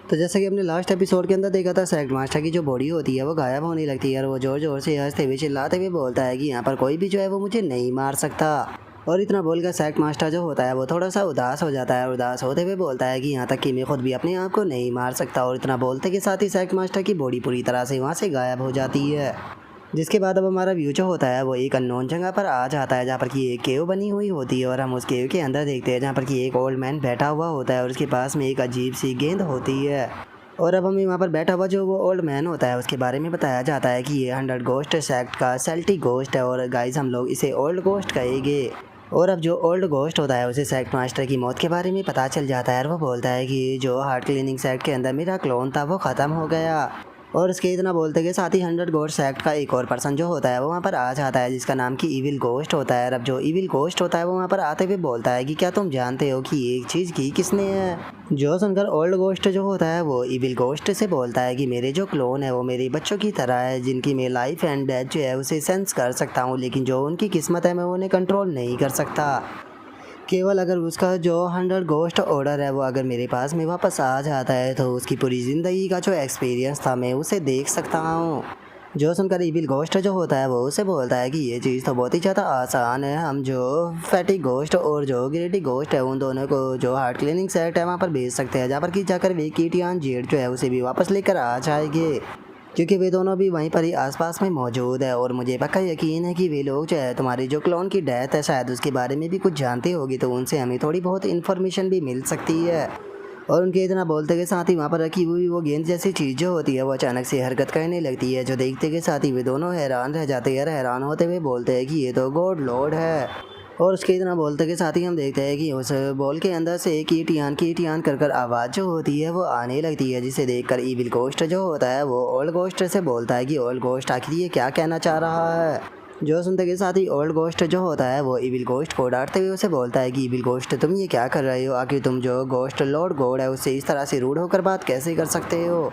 तो जैसे कि हमने लास्ट एपिसोड के अंदर देखा था, सेक्ट मास्टर की जो बॉडी होती है वो गायब होने लगती है और वो जोर जोर से हंसते हुए चिल्लाते हुए बोलता है कि यहाँ पर कोई भी जो है वो मुझे नहीं मार सकता। और इतना बोलकर सेक्ट मास्टर जो होता है वो थोड़ा सा उदास हो जाता है और उदास होते हुए बोलता है कि यहाँ तक कि मैं खुद भी अपने आप को नहीं मार सकता। और इतना बोलते के साथ ही सेक्ट मास्टर की बॉडी पूरी तरह से वहाँ से गायब हो जाती है। जिसके बाद अब हमारा व्यू जो होता है वो एक अननोन जगह पर आ जाता है, जहाँ पर कि एक केव बनी हुई होती है और हम उस केव के अंदर देखते हैं जहाँ पर कि एक ओल्ड मैन बैठा हुआ होता है और उसके पास में एक अजीब सी गेंद होती है। और अब हमें वहाँ पर बैठा हुआ जो वो ओल्ड मैन होता है उसके बारे में बताया जाता है कि ये 100 गोस्ट सेक्ट का सेल्टी गोस्ट है और गाइस हम लोग इसे ओल्ड गोस्ट कहेंगे। और अब जो ओल्ड गोस्ट होता है उसे सेक्ट मास्टर की मौत के बारे में पता चल जाता है और वो बोलता है कि जो हार्ट क्लीनिंग सेक्ट के अंदर मेरा क्लोन था वो ख़त्म हो गया। और उसके इतना बोलते के साथ ही 100 गोस्ट सेक्ट का एक और पर्सन जो होता है वो वहाँ पर आ जाता है, जिसका नाम की इविल गोस्ट होता है। और अब जो इविल गोस्ट होता है वो वहाँ पर आते हुए बोलता है कि क्या तुम जानते हो कि एक चीज़ की किसने है। जो सुनकर ओल्ड गोस्ट जो होता है वो इविल गोस्ट से बोलता है कि मेरे जो क्लोन है वो मेरे बच्चों की तरह है, जिनकी मैं लाइफ एंड डेथ जो है उसे सेंस कर सकता हूँ, लेकिन जो उनकी किस्मत है मैं उन्हें कंट्रोल नहीं कर सकता। केवल अगर उसका जो 100 गोस्ट ऑर्डर है वो अगर मेरे पास में वापस आ जाता है तो उसकी पूरी ज़िंदगी का जो एक्सपीरियंस था मैं उसे देख सकता हूँ। जो सुनकर इविल गोस्ट जो होता है वो उसे बोलता है कि ये चीज़ तो बहुत ही ज़्यादा आसान है, हम जो फैटी गोस्ट और जो ग्रेडी गोस्ट है उन दोनों को जो हार्ट क्लीनिंग सेट है वहाँ पर भेज सकते हैं, जहाँ पर कि जाकर वे कीटियान जेड जो है उसे भी वापस लेकर आ जाएंगे, क्योंकि वे दोनों भी वहीं पर ही आसपास में मौजूद है। और मुझे पक्का यकीन है कि वे लोग जो है तुम्हारी जो क्लोन की डेथ है शायद उसके बारे में भी कुछ जानते होगी, तो उनसे हमें थोड़ी बहुत इन्फॉर्मेशन भी मिल सकती है। और उनके इतना बोलते के साथ ही वहाँ पर रखी हुई वो गेंद जैसी चीज़ जो होती है वो अचानक से हरकत करने लगती है, जो देखते के साथ ही वे दोनों हैरान रह जाते हैं। हैरान होते हुए बोलते हैं कि ये तो गॉड लॉर्ड है। और उसके इतना बोलते के साथ ही हम देखते हैं कि उस बॉल के अंदर से कीटियान कर आवाज़ जो होती है वो आने लगती है, जिसे देखकर इविल गोस्ट जो होता है वो ओल्ड गोस्ट से बोलता है कि ओल्ड गोस्ट आखिर ये क्या कहना चाह रहा है। जो सुनते के साथ ही ओल्ड गोस्ट जो होता है वो इविल गोस्ट को डांटते हुए उसे बोलता है कि इविल गोस्ट तुम ये क्या कर रहे हो, आखिर तुम जो गोस्ट लॉर्ड गॉड है उससे इस तरह से रूड होकर बात कैसे कर सकते हो।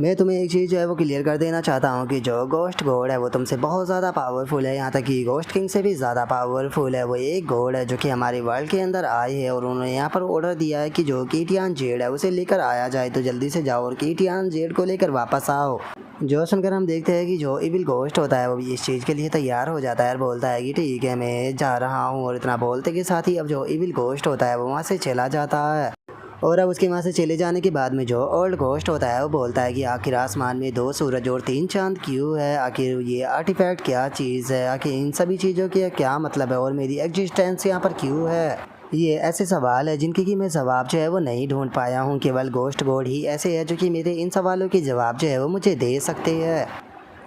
मैं तुम्हें एक चीज़ जो है वो क्लियर कर देना चाहता हूँ कि जो गोस्ट गॉड है वो तुमसे बहुत ज़्यादा पावरफुल है, यहाँ तक कि गोस्ट किंग से भी ज़्यादा पावरफुल है। वो एक गॉड है जो कि हमारे वर्ल्ड के अंदर आए हैं और उन्होंने यहाँ पर ऑर्डर दिया है कि जो कीटियान जेड है उसे लेकर आया जाए, तो जल्दी से जाओ और कीटियान जेड को लेकर वापस आओ। जो सुनकर हम देखते हैं कि जो इविल गोस्ट होता है वो भी इस चीज़ के लिए तैयार हो जाता है और बोलता है कि ठीक है मैं जा रहा हूँ। और इतना बोलते के साथ ही अब जो इविल गोस्ट होता है वो वहाँ से चला जाता है। और अब उसके वहाँ से चले जाने के बाद में जो ओल्ड गोस्ट होता है वो बोलता है कि आखिर आसमान में 2 सूरज और 3 चांद क्यों है, आखिर ये आर्टिफैक्ट क्या चीज़ है, आखिर इन सभी चीज़ों के क्या मतलब है और मेरी एग्जिस्टेंस यहाँ पर क्यों है। ये ऐसे सवाल है जिनके कि मैं जवाब जो है वो नहीं ढूंढ पाया हूँ, केवल गोस्ट गॉड ही ऐसे है जो कि मेरे इन सवालों के जवाब जो है वो मुझे दे सकते हैं।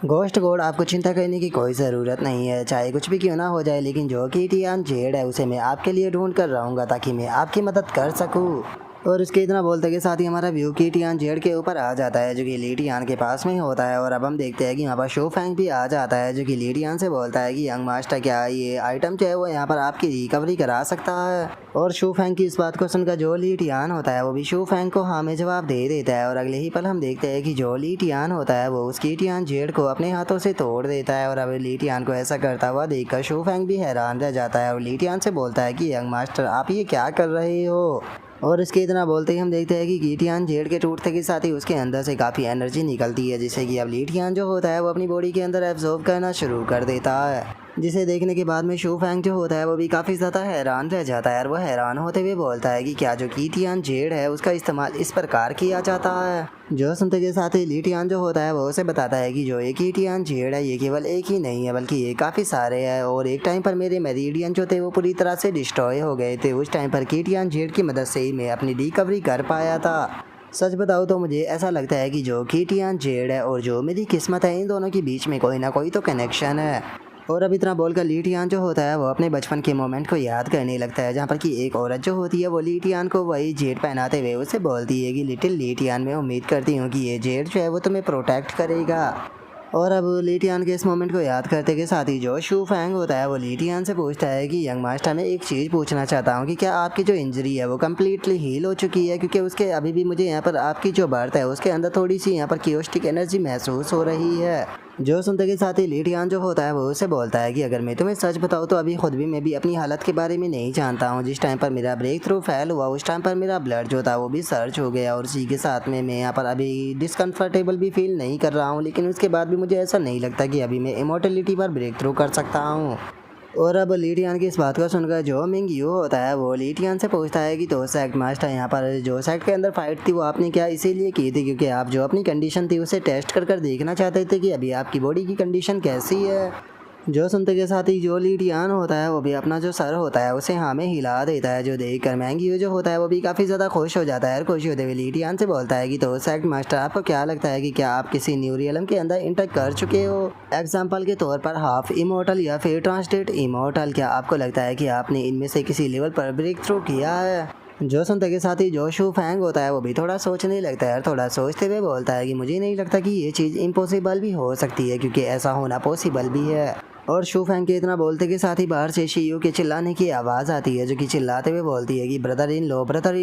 गोस्ट गॉड आपको चिंता करने की कोई ज़रूरत नहीं है, चाहे कुछ भी क्यों ना हो जाए, लेकिन जो कीटियान जेड है उसे मैं आपके लिए ढूंढ कर रहूँगा ताकि मैं आपकी मदद कर सकूँ। और उसके इतना बोलते के साथ ही हमारा व्यू कीटियान जेड के ऊपर आ जाता है जो कि लीटियान के पास में ही होता है। और अब हम देखते हैं कि यहाँ पर शो फैंग भी आ जाता है जो कि लीटियान से बोलता है कि यंग मास्टर क्या ये आइटम जो है वो यहाँ पर आपकी रिकवरी करा सकता है। और शो फैंग की इस बात को सुनकर जो लीटियान होता है वो भी शो फैंग को हाँ में जवाब दे देता है। और अगले ही पल हम देखते हैं कि जो लीटियान होता है वो उस कीटियान जेड को अपने हाथों से तोड़ देता है। और अब लीटियान को ऐसा करता हुआ देखकर शो फैंग भी हैरान रह जाता है और लीटियान से बोलता है कि यंग मास्टर आप ये क्या कर रहे हो। और इसके इतना बोलते ही हम देखते हैं कि कीटियान जेड के टूटने के साथ ही उसके अंदर से काफ़ी एनर्जी निकलती है, जिससे कि अब लीटियान जो होता है वो अपनी बॉडी के अंदर एब्जॉर्ब करना शुरू कर देता है, जिसे देखने के बाद में शो फैंग जो होता है वो भी काफ़ी ज़्यादा हैरान रह जाता है। और वह हैरान होते हुए बोलता है कि क्या जो कीटियान जेड है उसका इस्तेमाल इस प्रकार किया जाता है। जो सुनते के साथ ही लीटियान जो होता है वो उसे बताता है कि जो एक कीटियान जेड है ये केवल एक ही नहीं है बल्कि ये काफ़ी सारे हैं, और एक टाइम पर मेरे मेरिडियन जो थे वो पूरी तरह से डिस्ट्रॉय हो गए थे, उस टाइम पर कीटियान जेड की मदद से ही मैं अपनी रिकवरी कर पाया था। सच बताओ तो मुझे ऐसा लगता है कि जो कीटियान जेड है और जो मेरी किस्मत है इन दोनों के बीच में कोई ना कोई तो कनेक्शन है। और अब इतना बोलकर लीटियान जो होता है वो अपने बचपन के मोमेंट को याद करने लगता है, जहाँ पर कि एक औरत जो होती है वो लीटियान को वही जेड पहनाते हुए उसे बोलती है कि लिटिल लीटियान मैं उम्मीद करती हूँ कि ये जेड जो है वो तुम्हें प्रोटेक्ट करेगा। और अब लीटियान के इस मोमेंट को याद करते के साथ ही जो शू फैंग होता है वो लीटियान से पूछता है कि यंग मास्टर मैं एक चीज़ पूछना चाहता हूँ कि क्या आपकी जो इंजरी है वो कम्प्लीटली हील हो चुकी है, क्योंकि उसके अभी भी मुझे यहाँ पर आपकी जो बर्थ है उसके अंदर थोड़ी सी यहाँ पर क्योस्टिक एनर्जी महसूस हो रही है। जो सुनते के साथ ही लीटियान जो होता है वो उसे बोलता है कि अगर मैं तुम्हें सच बताऊँ तो अभी खुद भी मैं भी अपनी हालत के बारे में नहीं जानता हूँ। जिस टाइम पर मेरा ब्रेक थ्रू फेल हुआ उस टाइम पर मेरा ब्लड जो था वो भी सर्च हो गया और इसी के साथ में मैं यहाँ पर अभी डिसकम्फर्टेबल भी फील नहीं कर रहा हूँ, लेकिन उसके बाद भी मुझे ऐसा नहीं लगता कि अभी मैं इमोर्टलिटी पर ब्रेक थ्रू कर सकता हूँ। और अब लीटियान की इस बात को सुनकर जो मिंग यू होता है वो लीटियान से पूछता है कि तो सेक्ट मास्टर यहाँ पर जो सेक्ट के अंदर फाइट थी वो आपने क्या इसीलिए की थी क्योंकि आप जो अपनी कंडीशन थी उसे टेस्ट कर देखना चाहते थे कि अभी आपकी बॉडी की कंडीशन कैसी है। जो सुनते के साथ ही जो लीटियान होता है वो भी अपना जो सर होता है उसे हाँ में हिला देता है, जो देख कर मैंगी जो होता है वो भी काफ़ी ज़्यादा खुश हो जाता है और खुशी होते हुए लीटियान से बोलता है कि तो सेक्ट मास्टर आपको क्या लगता है कि क्या आप किसी न्यू रियलम के अंदर इंटर कर चुके हो, एग्जाम्पल के तौर पर हाफ इमोर्टल या फिर ट्रांसलेट इमोर्टल, क्या आपको लगता है कि आपने इनमें से किसी लेवल पर ब्रेक थ्रू किया है। जो सुनते के साथ ही जो शू फैंग होता है वो भी थोड़ा सोचने लगता है और थोड़ा सोचते हुए बोलता है कि मुझे नहीं लगता कि ये चीज़ इम्पॉसिबल भी हो सकती है क्योंकि ऐसा होना पॉसिबल भी है। और शू फैंग के इतना बोलते के साथ ही बाहर से शीयू के चिल्लाने की आवाज़ आती है, जो कि चिल्लाते हुए बोलती है कि ब्रदर इन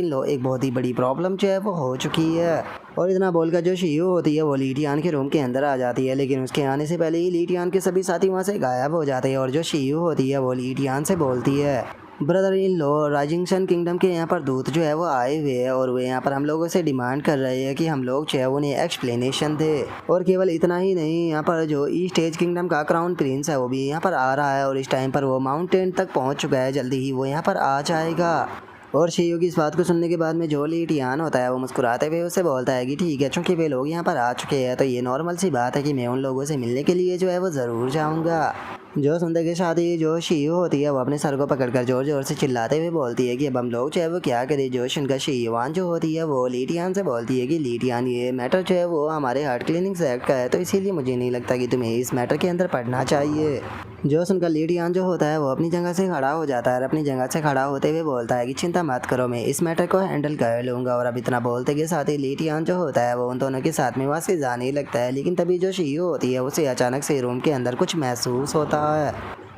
लो एक बहुत ही बड़ी प्रॉब्लम जो है वो हो चुकी है। और इतना बोलकर जो शीयू होती है वो लीटियान के रूम के अंदर आ जाती है, लेकिन उसके आने से पहले ही लीटियान के सभी साथी वहाँ से गायब हो जाते हैं। और जो शीयू होती है वो लीटियान से बोलती है brother in law rising sun kingdom के यहाँ पर दूत जो है वो आए हुए हैं और वे यहाँ पर हम लोगों से डिमांड कर रहे हैं कि हम लोग जो है उन्हें एक्सप्लेनेशन दे। और केवल इतना ही नहीं, यहाँ पर जो ईस्ट एज किंगडम का क्राउन प्रिंस है वो भी यहाँ पर आ रहा है और इस टाइम पर वो माउंटेन तक पहुँच चुका है, जल्दी ही वो यहाँ पर आ जाएगा। और शीयू की इस बात को सुनने के बाद में जो लीटियान होता है वो मुस्कुराते हुए उससे बोलता है कि ठीक है, चूँकि वे लोग यहाँ पर आ चुके हैं तो ये नॉर्मल सी बात है कि मैं उन लोगों से मिलने के लिए जो है वो ज़रूर जाऊँगा। जो सुनते के साथ ही जो शीयू होती है वो अपने सर को पकड़कर जोर जोर से चिल्लाते हुए बोलती है कि अब हम लोग जो है वो क्या करें। जो उनका शीयुआन जो होती है वो लीटियान से बोलती है कि लीटियान ये मैटर जो है वो हमारे हार्ट क्लीनिंग सेक्ट का है, तो इसीलिए मुझे नहीं लगता कि तुम्हें इस मैटर के अंदर पढ़ना चाहिए। जो सुनकर लीटियान जो होता है वो अपनी जगह से खड़ा हो जाता है और अपनी जगह से खड़ा होते हुए बोलता है कि चिंता मत करो, मैं इस मैटर को हैंडल कर लूँगा। और अब इतना बोलते के साथ ही लीटियान जो होता है वो उन दोनों के साथ में वहाँ से जाने लगता है, लेकिन तभी जो शीयू होती है उसे अचानक से रूम के अंदर कुछ महसूस होता है।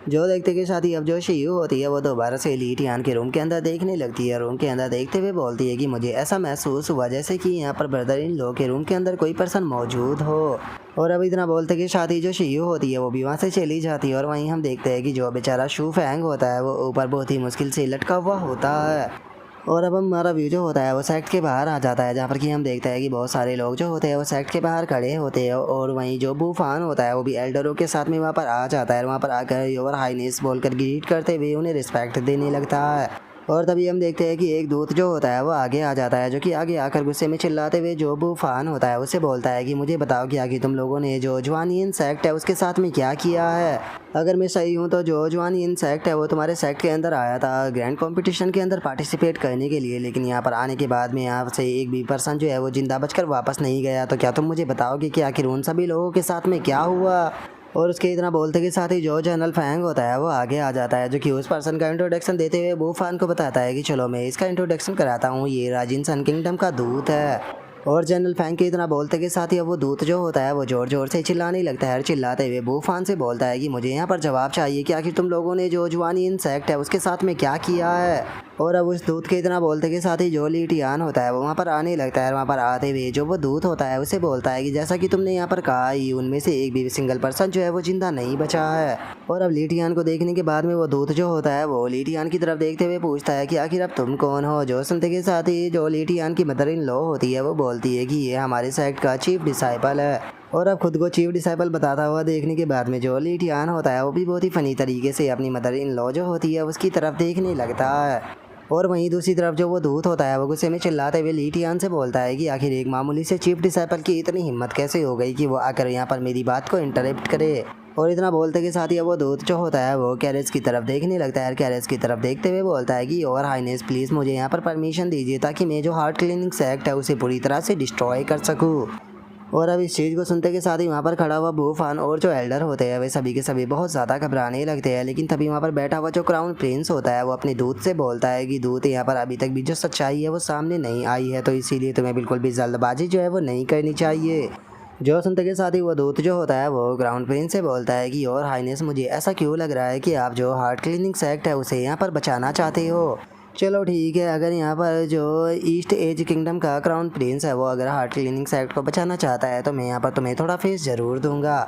जो देखते के साथ ही अब जो शीयू होती है वो दोबारा से लीटियान के रूम के अंदर देखने लगती है। रूम के अंदर देखते हुए बोलती है कि मुझे ऐसा महसूस हुआ जैसे कि यहाँ पर ब्रदर इन लो के रूम के अंदर कोई पर्सन मौजूद हो। और अब इतना बोलते के साथ ही जो शीयू होती है वो भी वहाँ से चली जाती है और वहीं हम देखते हैं कि जो बेचारा शू फैंग होता है वो ऊपर बहुत ही मुश्किल से लटका हुआ होता है। और अब हमारा व्यू जो होता है वो सेक्ट के बाहर आ जाता है, जहाँ पर कि हम देखते हैं कि बहुत सारे लोग जो होते हैं वो सेक्ट के बाहर खड़े होते हैं। और वहीं जो बूफान होता है वो भी एल्डरों के साथ में वहाँ पर आ जाता है, वहाँ पर आकर योर हाइनेस बोलकर ग्रीट करते हुए उन्हें रिस्पेक्ट देने लगता है। और तभी हम देखते हैं कि एक दूत जो होता है वो आगे आ जाता है, जो कि आगे आकर गुस्से में चिल्लाते हुए जो बूफान होता है उसे बोलता है कि मुझे बताओ कि आगे तुम लोगों ने जो ज्वानियन सेक्ट है उसके साथ में क्या किया है। अगर मैं सही हूँ तो जो ज्वानियन सेक्ट है वो तुम्हारे सेक्ट के अंदर आया था ग्रैंड कंपटीशन के अंदर पार्टिसिपेट करने के लिए, लेकिन यहाँ पर आने के बाद में यहाँ से एक भी पर्सन जो है वो जिंदा बचकर वापस नहीं गया, तो क्या तुम मुझे बताओगे कि आखिर उन सभी लोगों के साथ में क्या हुआ। और उसके इतना बोलते के साथ ही जो जनरल फैंग होता है वो आगे आ जाता है, जो कि उस पर्सन का इंट्रोडक्शन देते हुए बूफान को बताता है कि चलो मैं इसका इंट्रोडक्शन कराता हूँ, ये राजिन सन किंगडम का दूत है। और जनरल फैंग के इतना बोलते के साथ ही अब वो दूत जो होता है वो जोर जोर से चिल्लाने लगता है और चिल्लाते हुए बूफान से बोलता है कि मुझे यहाँ पर जवाब चाहिए कि आखिर तुम लोगों ने जो ज्वानियन सेक्ट है उसके साथ में क्या किया है। और अब उस दूत के इतना बोलते के साथ ही जो लीटियान होता है वो वहाँ पर आने लगता है। वहाँ पर आते हुए जो वो दूत होता है उसे बोलता है कि जैसा कि तुमने यहाँ पर कहा ही उनमें से एक भी सिंगल पर्सन जो है वो जिंदा नहीं बचा है। और अब लीटियान को देखने के बाद में वो दूत जो होता है वो लीटियान की तरफ देखते हुए पूछता है कि आखिर अब तुम कौन हो। जो सुनते के साथ ही जो लीटियान की मदर इन लॉ होती है वो बोलती है कि ये हमारे सेक्ट का चीफ डिसाइपल है। और अब खुद को चीफ डिसाइपल बताता हुआ देखने के बाद में जो लीटियान होता है वो भी बहुत ही फनी तरीके से अपनी मदर इन लॉ जो होती है उसकी तरफ देखने लगता है। और वहीं दूसरी तरफ जो वो दूत होता है वो गुस्से में चिल्लाते हुए लीटियान से बोलता है कि आखिर एक मामूली से चीफ डिसाइपल की इतनी हिम्मत कैसे हो गई कि वो आकर यहाँ पर मेरी बात को इंटरप्ट करे। और इतना बोलते के साथ ही वो दूत जो होता है वो कैरेज की तरफ देखने लगता है। कैरेज की तरफ देखते हुए बोलता है कि और हाइनेस प्लीज़ मुझे यहाँ पर परमिशन दीजिए ताकि मैं जो हार्ट क्लीनिंग सेक्ट है उसे पूरी तरह से डिस्ट्रॉय कर सकूँ। और अब इस चीज़ को सुनते के साथ ही वहाँ पर खड़ा हुआ बूफान और जो एल्डर होते हैं वे सभी के सभी बहुत ज़्यादा घबराने लगते हैं। लेकिन तभी वहाँ पर बैठा हुआ जो क्राउन प्रिंस होता है वो अपने दूत से बोलता है कि दूत यहाँ पर अभी तक भी जो सच्चाई है वो सामने नहीं आई है, तो इसीलिए तुम्हें बिल्कुल भी जल्दबाजी जो है वो नहीं करनी चाहिए। जो सुनते के साथ ही वो दूत जो होता है वो क्राउन प्रिंस से बोलता है कि और हाइनेस मुझे ऐसा क्यों लग रहा है कि आप जो हार्ट क्लीनिंग सेक्ट है उसे यहाँ पर बचाना चाहते हो। चलो ठीक है, अगर यहाँ पर जो ईस्ट एज किंगडम का क्राउन प्रिंस है वो अगर हार्ट क्लीनिंग सेक्ट को बचाना चाहता है तो मैं यहाँ पर तुम्हें थोड़ा फीस ज़रूर दूंगा।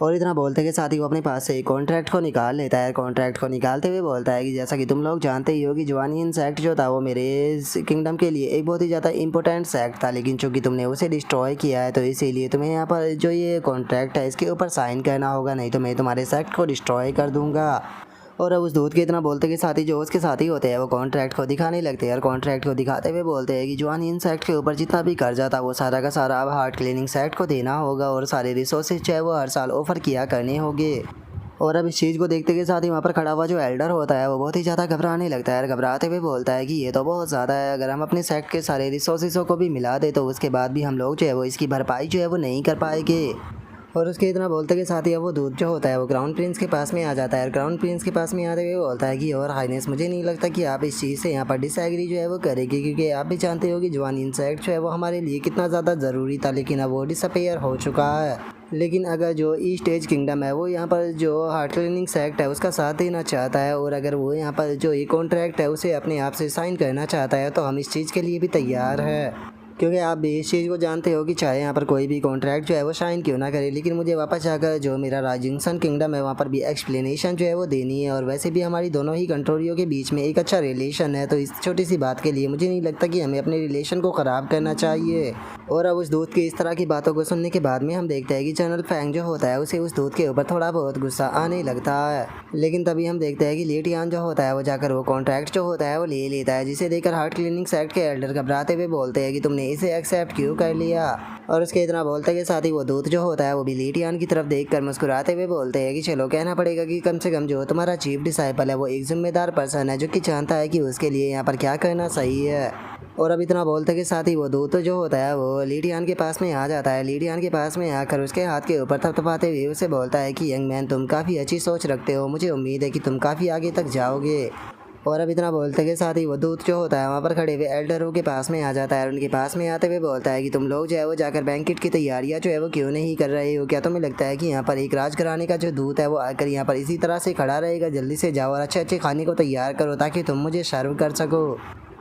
और इतना बोलते के साथ ही वो अपने पास से कॉन्ट्रैक्ट को निकाल लेता है। कॉन्ट्रैक्ट को निकालते हुए बोलता है कि जैसा कि तुम लोग जानते ही हो कि जवानियन सेक्ट जो था वो मेरे किंगडम के लिए एक बहुत ही ज़्यादा इंपॉर्टेंट सेक्ट था, लेकिन चूंकि तुमने उसे डिस्ट्रॉय किया है तो इसीलिए तुम्हें यहाँ पर जो ये कॉन्ट्रैक्ट है इसके ऊपर साइन करना होगा, नहीं तो मैं तुम्हारे सेक्ट को डिस्ट्रॉय कर दूंगा। और अब उस दूध के इतना बोलते के साथ ही जो उसके साथी होते हैं वो कॉन्ट्रैक्ट को दिखाने लगते हैं और कॉन्ट्रैक्ट को दिखाते हुए बोलते हैं कि जवानियन सेक्ट के ऊपर जितना भी कर्जा था वो सारा का सारा अब हार्ट क्लीनिंग सेक्ट को देना होगा और सारे रिसोर्सेज चाहे वो हर साल ऑफर किया करने होंगे। और अब इस चीज़ को देखते के साथ ही वहाँ पर खड़ा हुआ जो एल्डर होता है वो बहुत ही ज़्यादा घबराने लगता है और घबराते हुए बोलता है कि ये तो बहुत ज़्यादा है, अगर हम अपने सेक्ट के सारे रिसोर्सेज़ों को भी मिला दे तो उसके बाद भी हम लोग जो है वो इसकी भरपाई जो है वो नहीं कर पाएंगे। और उसके इतना बोलते के साथ ही अब वो दूध जो होता है वो क्राउन प्रिंस के पास में आ जाता है और क्राउन प्रिंस के पास में आते हुए बोलता है कि और हाइनेस मुझे नहीं लगता कि आप इस चीज़ से यहाँ पर डिसएग्री जो है वो करेंगे, क्योंकि आप भी जानते हो कि जवानियन सेक्ट जो है वो हमारे लिए कितना ज़्यादा ज़रूरी था, लेकिन अब वो डिसअपेयर हो चुका है। लेकिन अगर जो ईस्ट एज किंगडम है वो यहाँ पर जो हार्ट क्लीनिंग सेक्ट है उसका साथ देना चाहता है और अगर वो यहाँ पर जो ये कॉन्ट्रैक्ट है उसे अपने आप से साइन करना चाहता है तो हम इस चीज़ के लिए भी तैयार है, क्योंकि आप भी इस चीज़ को जानते हो कि चाहे यहाँ पर कोई भी कॉन्ट्रैक्ट जो है वो साइन क्यों ना करे, लेकिन मुझे वापस जाकर जो मेरा राजिंगसन किंगडम है वहाँ पर भी एक्सप्लेनेशन जो है वो देनी है। और वैसे भी हमारी दोनों ही कंट्रोलियों के बीच में एक अच्छा रिलेशन है, तो इस छोटी सी बात के लिए मुझे नहीं लगता कि हमें अपने रिलेशन को ख़राब करना चाहिए। और अब उस दूध की इस तरह की बातों को सुनने के बाद में हम देखते हैं कि जनरल फैंग जो होता है उसे उस दूध के ऊपर थोड़ा बहुत गुस्सा आने लगता है, लेकिन तभी हम देखते हैं कि लेटियान जो होता है वो जाकर वो कॉन्ट्रैक्ट जो होता है वो ले लेता है, जिसे देखकर हार्ट क्लीनिंग सेक्ट के एल्डर घबराते हुए बोलते हैं कि तुमने इसे एक्सेप्ट क्यों कर लिया। और उसके इतना बोलते के साथ ही वो दूत जो होता है वो भी लेटियान की तरफ देखकर मुस्कुराते हुए बोलते हैं कि चलो कहना पड़ेगा कि कम से कम जो तुम्हारा चीफ डिसाइपल है वो एक जिम्मेदार पर्सन है जो कि जानता है कि उसके लिए यहाँ पर क्या करना सही है। और अब इतना बोलते के साथ ही वो दूत जो होता है वो लीडियान के पास में आ जाता है। लीडियान के पास में आकर उसके हाथ के ऊपर थपथपाते हुए उसे बोलता है कि यंग मैन तुम काफ़ी अच्छी सोच रखते हो, मुझे उम्मीद है कि तुम काफ़ी आगे तक जाओगे। और अब इतना बोलते के साथ ही वो दूत जो होता है वहाँ पर खड़े हुए एल्डरों के पास में आ जाता है और उनके पास में आते हुए बोलता है कि तुम लोग जो है वो जाकर बैंकेट की तैयारियाँ जो है वो क्यों नहीं कर रहे हो, क्या तुम्हें लगता है कि यहाँ पर एक राजघराने का जो दूत है वो आकर यहाँ पर इसी तरह से खड़ा रहेगा। जल्दी से जाओ और अच्छे अच्छे खाने को तैयार करो ताकि तुम मुझे सर्व कर सको।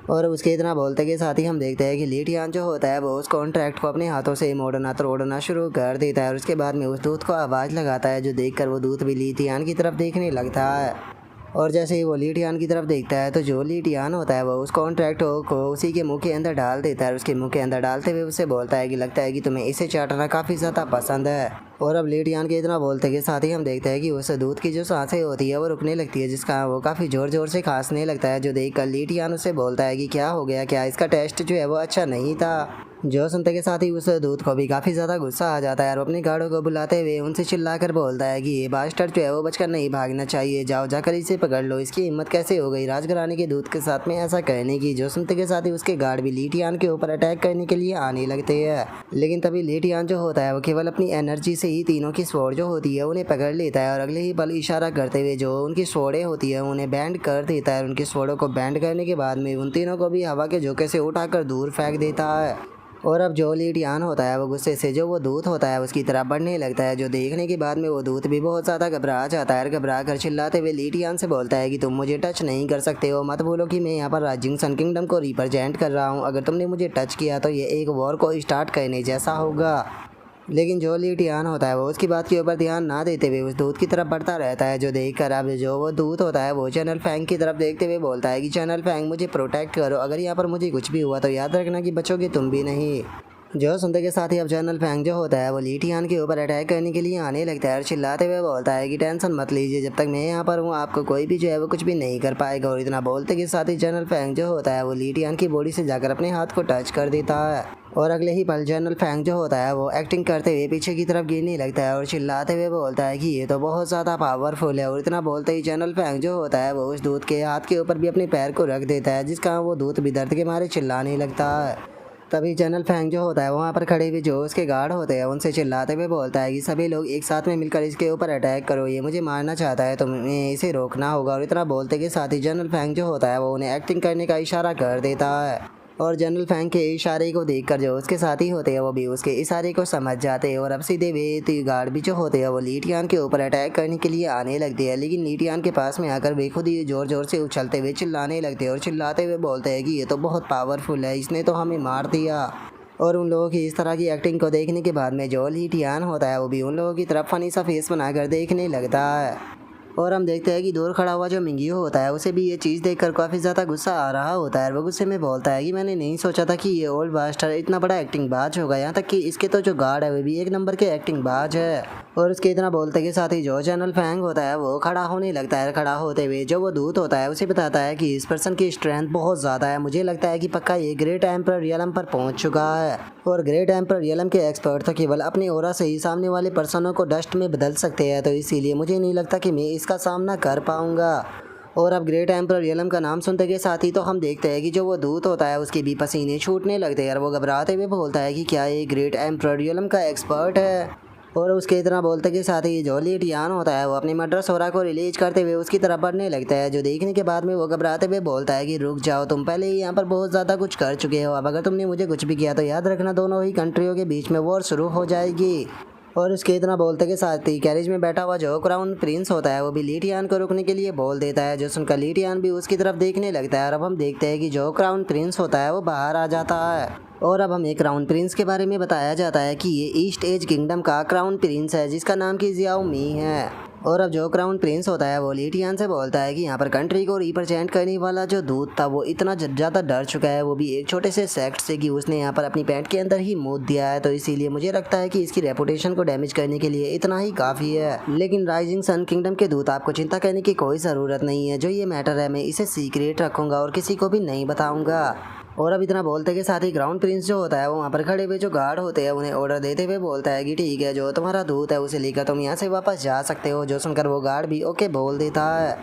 और उसके इतना बोलते के साथ ही हम देखते हैं कि लीटियान जो होता है वो उस कॉन्ट्रैक्ट को अपने हाथों से मोड़ना तोड़ना शुरू कर देता है और उसके बाद में उस दूत को आवाज़ लगाता है, जो देखकर वो दूत भी लीटियान की तरफ देखने लगता है। और जैसे ही वो लीटियान की तरफ देखता है तो जो लीटियान होता है वो उस कॉन्ट्रैक्ट को उसी के मुंह के अंदर डाल देता है और उसके मुंह के अंदर डालते हुए उसे बोलता है कि लगता है कि तुम्हें इसे चाटना काफ़ी ज़्यादा पसंद है। और अब लीटियान के इतना बोलते के साथ ही हम देखते हैं कि उस दूध की जो सांसें होती है वो रुकने लगती है, जिसका वो काफ़ी ज़ोर ज़ोर से खांसने लगता है, जो देख कर लीटियान उससे बोलता है कि क्या हो गया, क्या इसका टेस्ट जो है वो अच्छा नहीं था। जो सुनते के साथ ही उस दूध को भी काफ़ी ज़्यादा गुस्सा आ जाता है और अपने गार्डों को बुलाते हुए उनसे चिल्लाकर बोलता है कि ये बास्टर्ड जो है वो बचकर नहीं भागना चाहिए, जाओ जाकर इसे पकड़ लो, इसकी हिम्मत कैसे हो गई राजघराने के दूध के साथ में ऐसा कहने की। जो सुनते के साथ ही उसके गार्ड भी लीटियान के ऊपर अटैक करने के लिए आने लगते हैं, लेकिन तभी लीटियान जो होता है वो केवल अपनी एनर्जी से ही तीनों की स्वॉर्ड जो होती है उन्हें पकड़ लेता है और अगले ही पल इशारा करते हुए जो उनकी स्वॉर्डें होती है उन्हें बैंड कर देता है। उनकी स्वॉर्डों को बैंड करने के बाद में उन तीनों को भी हवा के झोंके से उठाकर दूर फेंक देता है। और अब जो लीटियान होता है वो गुस्से से जो वो दूत होता है उसकी तरफ बढ़ने लगता है, जो देखने के बाद में वो दूत भी बहुत ज़्यादा घबरा जाता है और घबरा कर चिल्लाते हुए लीटियान से बोलता है कि तुम मुझे टच नहीं कर सकते हो, मत बोलो कि मैं यहाँ पर राजिंगसन किंगडम को रिप्रेजेंट कर रहा हूँ, अगर तुमने मुझे टच किया तो ये एक वॉर को स्टार्ट करने जैसा होगा। लेकिन जो लीटियान होता है वो उसकी बात के ऊपर ध्यान ना देते हुए उस दूत की तरफ बढ़ता रहता है, जो देखकर अब जो वो दूत होता है वो जनरल फैंग की तरफ देखते हुए बोलता है कि जनरल फैंग मुझे प्रोटेक्ट करो, अगर यहाँ पर मुझे कुछ भी हुआ तो याद रखना कि बचोगे तुम भी नहीं। जो सुनते के साथ ही अब जनरल फैंग जो होता है वो लीटियान के ऊपर अटैक करने के लिए आने लगता है और चिल्लाते हुए बोलता है कि टेंशन मत लीजिए, जब तक मैं यहाँ पर हूँ आपको कोई भी जो है वो कुछ भी नहीं कर पाएगा। और इतना बोलते के साथ ही जनरल फैंग जो होता है वो लीटियान की बॉडी से जाकर अपने हाथ को टच कर देता है और अगले ही पल जनरल फैंग जो होता है वो एक्टिंग करते हुए पीछे की तरफ गिरने लगता है और चिल्लाते हुए बोलता है कि ये तो बहुत ज़्यादा पावरफुल है। और इतना बोलते ही जनरल फैंग जो होता है वो उस दूत के हाथ के ऊपर भी अपने पैर को रख देता है, जिसका वो दूत भी दर्द के मारे चिल्लाने लगता है। तभी जनरल फैंग जो होता है वहाँ पर खड़े हुए जो उसके गार्ड होते हैं उनसे चिल्लाते हुए बोलता है कि सभी लोग एक साथ में मिलकर इसके ऊपर अटैक करो, ये मुझे मारना चाहता है, तुम्हें इसे रोकना होगा। और इतना बोलते के साथ ही जनरल फैंग जो होता है वो उन्हें एक्टिंग करने का इशारा कर देता है और जनरल फैंग के इशारे को देखकर जो उसके साथी होते हैं वो भी उसके इशारे को समझ जाते हैं और अब सीधे वे गार्ड भी जो होते हैं वो लीटियान के ऊपर अटैक करने के लिए आने लगते हैं। लेकिन लीटियान के पास में आकर वे खुद ही ज़ोर ज़ोर से उछलते हुए चिल्लाने लगते हैं और चिल्लाते हुए बोलते हैं कि ये तो बहुत पावरफुल है, इसने तो हमें मार दिया। और उन लोगों की इस तरह की एक्टिंग को देखने के बाद में जो ली टियान होता है वो भी उन लोगों की तरफ फनी सा फेस बनाकर देखने लगता है। और हम देखते हैं कि दूर खड़ा हुआ जो मिंगियो होता है उसे भी ये चीज़ देखकर काफ़ी ज़्यादा गुस्सा आ रहा होता है। वो गुस्से में बोलता है कि मैंने नहीं सोचा था कि ये ओल्ड बास्टर इतना बड़ा एक्टिंग बाज होगा, यहाँ तक कि इसके तो जो गार्ड है वो भी एक नंबर के एक्टिंग बाज है। और उसके इतना बोलते के साथ ही जो चैनल फैंग होता है वो खड़ा होने लगता है। खड़ा होते हुए जो वो दूत होता है उसे बताता है कि इस पर्सन की स्ट्रेंथ बहुत ज़्यादा है, मुझे लगता है कि पक्का ये ग्रेट एम्पर रियलम पर पहुंच चुका है। और ग्रेट एम्पर रियलम के एक्सपर्ट तो केवल अपने ओरा से ही सामने वाले पर्सनों को डस्ट में बदल सकते हैं, तो इसीलिए मुझे नहीं लगता कि मैं इसका सामना कर पाऊंगा। और अब ग्रेट एम्पर रियलम का नाम सुनते के साथ ही तो हम देखते हैं कि जो वो दूत होता है उसके भी पसीने छूटने लगते हैं और वो घबराते हुए बोलता है कि क्या ये ग्रेट एम्पर रियलम का एक्सपर्ट है। और उसके इतना बोलते के साथ ही जो ली टियान होता है वो अपनी मर्डर सोरा को रिलीज करते हुए उसकी तरफ बढ़ने लगता है, जो देखने के बाद में वो घबराते हुए बोलता है कि रुक जाओ, तुम पहले ही यहाँ पर बहुत ज़्यादा कुछ कर चुके हो, अब अगर तुमने मुझे कुछ भी किया तो याद रखना दोनों ही कंट्रियों के बीच में वॉर शुरू हो जाएगी। और उसके इतना बोलते के साथ ही कैरेज में बैठा हुआ जो क्राउन प्रिंस होता है वो भी ली टियान को रुकने के लिए बोल देता है, जो सुनकर ली टियान भी उसकी तरफ देखने लगता है। और अब हम देखते हैं कि जो क्राउन प्रिंस होता है वो बाहर आ जाता है। और अब हमें क्राउन प्रिंस के बारे में बताया जाता है कि ये ईस्ट एज किंगडम का क्राउन प्रिंस है जिसका नाम की जियाओ मी है। और अब जो क्राउन प्रिंस होता है वो ली टियान से बोलता है कि यहाँ पर कंट्री को रिप्रेजेंट करने वाला जो दूत था वो इतना ज़्यादा डर चुका है, वो भी एक छोटे से सेक्ट से, कि उसने यहाँ पर अपनी पैंट के अंदर ही मुँह दिया है, तो इसीलिए मुझे लगता है कि इसकी रेपुटेशन को डैमेज करने के लिए इतना ही काफ़ी है। लेकिन राइजिंग सन किंगडम के दूत, आपको चिंता करने की कोई ज़रूरत नहीं है, जो ये मैटर है मैं इसे सीक्रेट रखूँगा और किसी को भी नहीं बताऊँगा। और अब इतना बोलते के साथ ही क्राउन प्रिंस जो होता है वो वहाँ पर खड़े हुए जो गार्ड होते हैं उन्हें ऑर्डर देते हुए बोलता है कि ठीक है, जो तुम्हारा दूत है उसे लेकर तुम यहाँ से वापस जा सकते हो, जो सुनकर वो गार्ड भी ओके बोल देता है।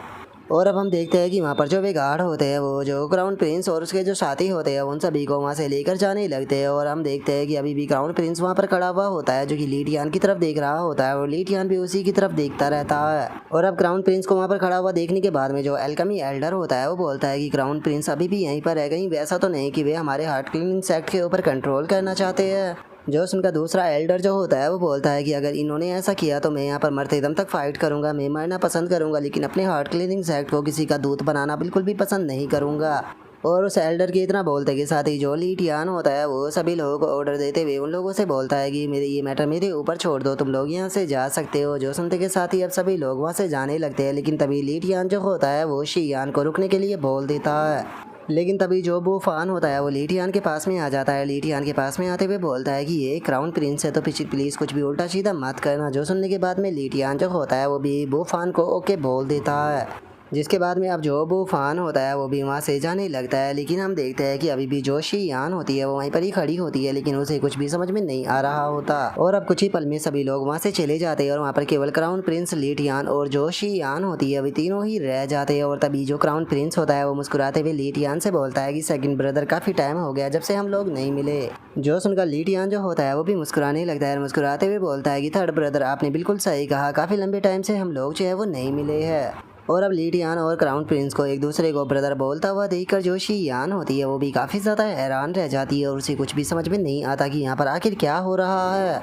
और अब हम देखते हैं कि वहाँ पर जो वे गार्ड होते हैं वो जो क्राउन प्रिंस और उसके जो साथी होते हैं उन सभी को वहाँ से लेकर जाने लगते हैं। और हम देखते हैं कि अभी भी क्राउन प्रिंस वहाँ पर खड़ा हुआ होता है जो कि ली टियान की तरफ देख रहा होता है और ली टियान भी उसी की तरफ देखता रहता है। और अब क्राउन प्रिंस को वहाँ पर खड़ा हुआ देखने के बाद में जो एल्केमी एल्डर होता है वो बोलता है कि क्राउन प्रिंस अभी भी यहीं पर है, कहीं वैसा तो नहीं कि वे हमारे हार्ट क्लीनिंग सेक्ट के ऊपर कंट्रोल करना चाहते हैं। जो उनका दूसरा एल्डर जो होता है वो बोलता है कि अगर इन्होंने ऐसा किया तो मैं यहाँ पर मरते दम तक फाइट करूँगा, मैं मरना पसंद करूँगा, लेकिन अपने हार्ट क्लीनिंग सेक्ट को किसी का दूत बनाना बिल्कुल भी पसंद नहीं करूँगा। और उस एल्डर के इतना बोलते के साथ ही जो ली टियान होता है वो सभी लोगों को ऑर्डर देते हुए उन लोगों से बोलता है कि मेरे ये मैटर मेरे ऊपर छोड़ दो, तुम लोग यहाँ से जा सकते हो। जो सुनते के साथ ही अब सभी लोग वहाँ से जाने लगते हैं, लेकिन तभी ली टियान जो होता है वो शियान को रुकने के लिए बोल देता है। लेकिन तभी जो बूफान होता है वो ली टियान के पास में आ जाता है। ली टियान के पास में आते हुए बोलता है कि ये क्राउन प्रिंस है तो प्लीज़ कुछ भी उल्टा सीधा मत करना। जो सुनने के बाद में ली टियान जो होता है वो भी बूफान को ओके बोल देता है, जिसके बाद में अब जो बूफान होता है वो भी वहाँ से जाने लगता है। लेकिन हम देखते हैं कि अभी भी जो शियान होती है वो वहीं पर ही खड़ी होती है, लेकिन उसे कुछ भी समझ में नहीं आ रहा होता। और अब कुछ ही पल में सभी लोग वहाँ से चले जाते हैं और वहाँ पर केवल क्राउन प्रिंस, ली टियान और जो शियान होती है वे तीनों ही रह जाते हैं। और तभी जो क्राउन प्रिंस होता है वो मुस्कुराते हुए ली टियान से बोलता है कि सेकंड ब्रदर, काफ़ी टाइम हो गया जब से हम लोग नहीं मिले। जो सुनकर ली टियान जो होता है वो भी मुस्कुराने लगता है, मुस्कुराते हुए बोलता है कि थर्ड ब्रदर, आपने बिल्कुल सही कहा, काफ़ी लंबे टाइम से हम लोग जो है वो नहीं मिले हैं। और अब ली टियान और क्राउन प्रिंस को एक दूसरे को ब्रदर बोलता हुआ देखकर जो शियान होती है वो भी काफ़ी ज़्यादा हैरान रह जाती है और उसे कुछ भी समझ में नहीं आता कि यहाँ पर आखिर क्या हो रहा है।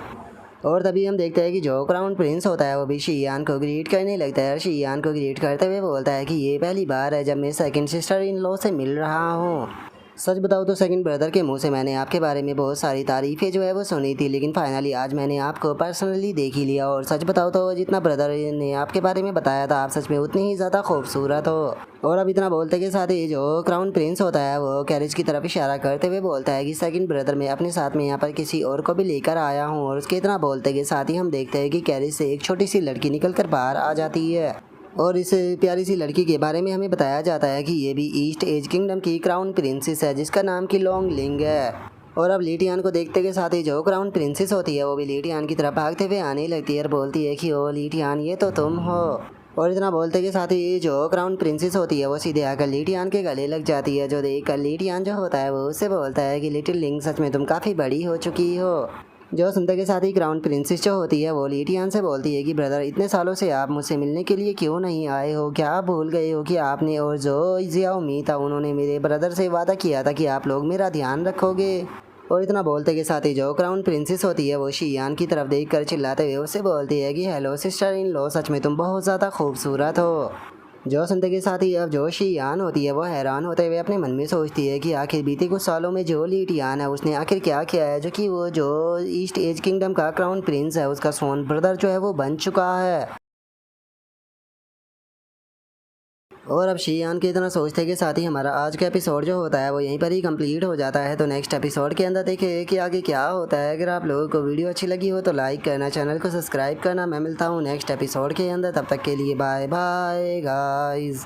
और तभी हम देखते हैं कि जो क्राउन प्रिंस होता है वो भी शियान को ग्रीट करने लगता है और शियान को ग्रीट करते हुए बोलता है कि ये पहली बार है जब मैं सेकंड सिस्टर इन लॉ से मिल रहा हूँ। सच बताऊँ तो सेकंड ब्रदर के मुंह से मैंने आपके बारे में बहुत सारी तारीफ़ें जो है वो सुनी थी, लेकिन फाइनली आज मैंने आपको पर्सनली देख ही लिया। और सच बताऊँ तो जितना ब्रदर ने आपके बारे में बताया था आप सच में उतनी ही ज़्यादा खूबसूरत हो। और अब इतना बोलते के साथ ही जो क्राउन प्रिंस होता है वो कैरेज की तरफ इशारा करते हुए बोलता है कि सेकंड ब्रदर, मैं अपने साथ में यहाँ पर किसी और को भी लेकर आया हूँ। और उसके इतना बोलते के साथ ही हम देखते हैं कि कैरेज से एक छोटी सी लड़की निकल कर बाहर आ जाती है और इस प्यारी सी लड़की के बारे में हमें बताया जाता है कि ये भी ईस्ट एज किंगडम की क्राउन प्रिंसेस है जिसका नाम की लॉन्ग लिंग है। और अब ली टियान को देखते के साथ ही जो क्राउन प्रिंसेस होती है वो भी ली टियान की तरफ भागते हुए आने लगती है और बोलती है कि ओ ली टियान, ये तो तुम हो। और इतना बोलते के साथ ही जो क्राउन प्रिंसेस होती है वो सीधे आकर ली टियान के गले लग जाती है, जो देख कर ली टियान जो होता है वो उससे बोलता है कि लिटिल लिंग, सच में तुम काफ़ी बड़ी हो चुकी हो। जो सुनते के साथ ही क्राउन प्रिंसेस जो होती है वो ली टियान से बोलती है कि ब्रदर, इतने सालों से आप मुझसे मिलने के लिए क्यों नहीं आए हो? क्या आप भूल गए हो कि आपने और जो जियाओ मी था उन्होंने मेरे ब्रदर से वादा किया था कि आप लोग मेरा ध्यान रखोगे? और इतना बोलते के साथ ही जो क्राउन प्रिंसेस होती है वो शियान की तरफ देख कर चिल्लाते हुए उससे बोलती है कि हेलो सिस्टर इन लॉ, सच में तुम बहुत ज़्यादा खूबसूरत हो। जो सुनते के साथ ही अब जो शियान होती है वो हैरान होते हुए अपने मन में सोचती है कि आखिर बीते कुछ सालों में जो ली टियान है उसने आखिर क्या किया है, जो कि वो जो ईस्ट एज किंगडम का क्राउन प्रिंस है उसका सोन ब्रदर जो है वो बन चुका है। और अब शियान की इतना सोचते के साथ ही हमारा आज का एपिसोड जो होता है वो यहीं पर ही कंप्लीट हो जाता है। तो नेक्स्ट एपिसोड के अंदर देखिए कि आगे क्या होता है। अगर आप लोगों को वीडियो अच्छी लगी हो तो लाइक करना, चैनल को सब्सक्राइब करना। मैं मिलता हूँ नेक्स्ट एपिसोड के अंदर, तब तक के लिए बाय बाय गाइस।